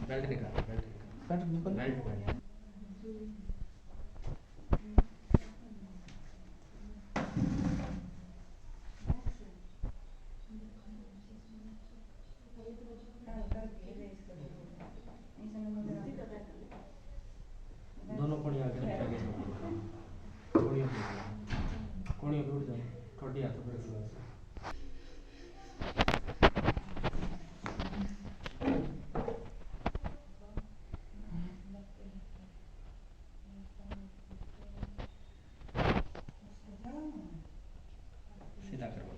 Belt निकाल, belt निकाल, belt पहन। दोनों कोणी आगे रखा के कोणियों पे उठ जाओ, थोड़ी हाथ पर रखो ऐसे। सीधा करो,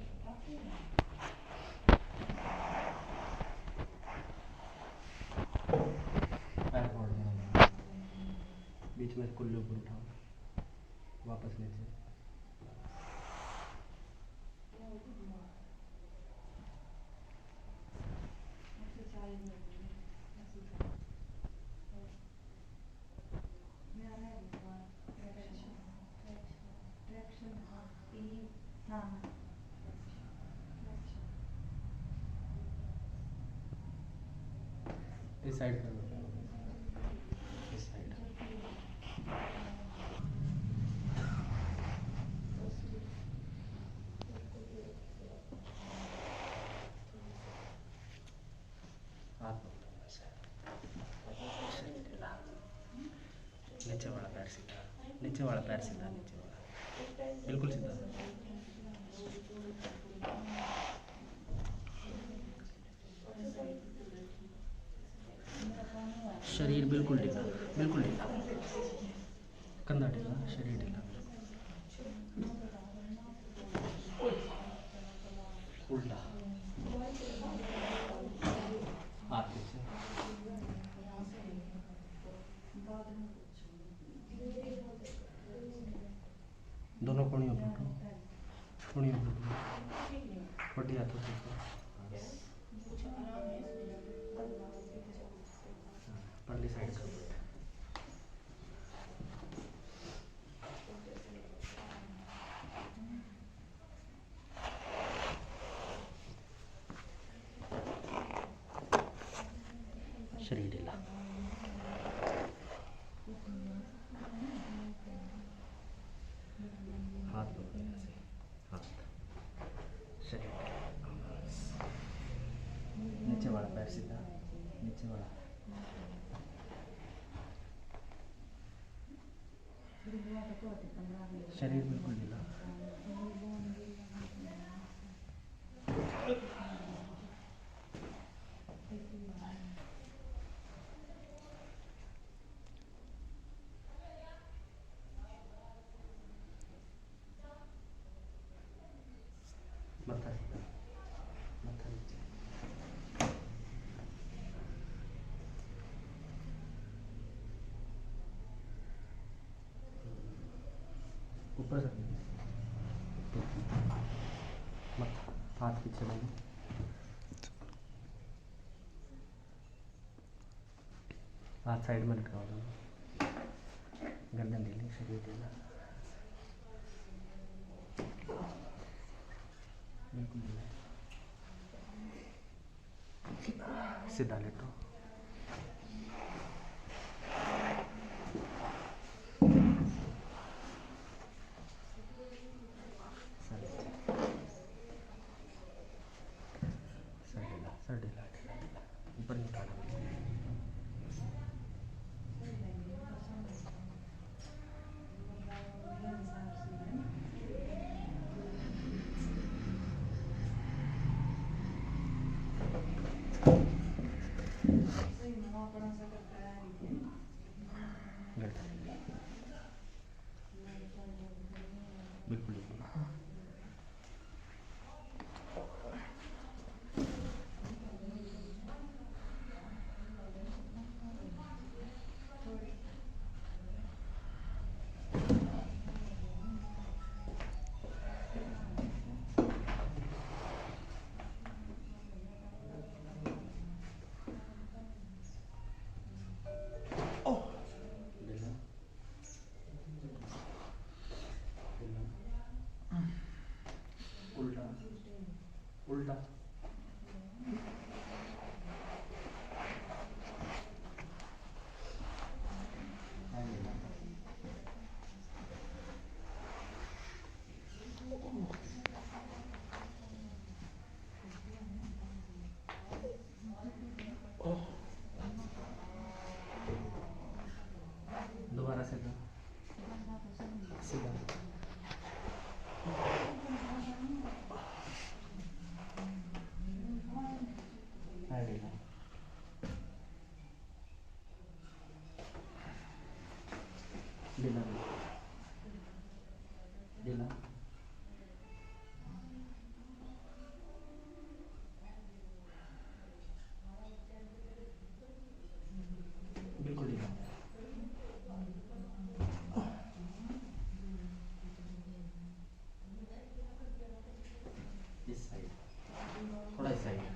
पैर फोड़ देना, बीच में कुल्ले ऊपर उठाओ, वापस नीचे। इस साइड करो, इस साइड। हाथ पकड़ो ऐसे, शरीर हिला, नीचे वाला पैर सीधा, नीचे वाला पैर सीधा, नीचे वाला बिल्कुल सीधा। शरीर बिल्कुल ढीला, बिल्कुल ढीला, कंधा ढीला, शरीर ढीला, उल्टा, हाथ पीछे, दोनों कोणियों पे उठो, कोणियों पे उठो, छोटी हाथों से उठो, परली साइड करो। शरीर ढीला, हाथ पकड़ो ऐसे, हाथ, शरीर ढीला, नीचे वाला पैर सीधा, नीचे वाला, शरीर बिल्कुल ढीला, मत्था सीधा, मत्था नीचे, ऊपर से मत्था, हाथ पीछे लेंगे, हाथ साइड में लटकाओ दोनों, गर्दन ढीली, शरीर ढीला, बिल्कुल ढीला, सीधा लेटो, सर ढीला, सर ढीला, ऊपर नहीं उठाना, बिल्कुल ढीला, ढीला, ढीला, ढीला ढीला। बिल्कुल ढीला। इस साइड, थोड़ा इस साइड।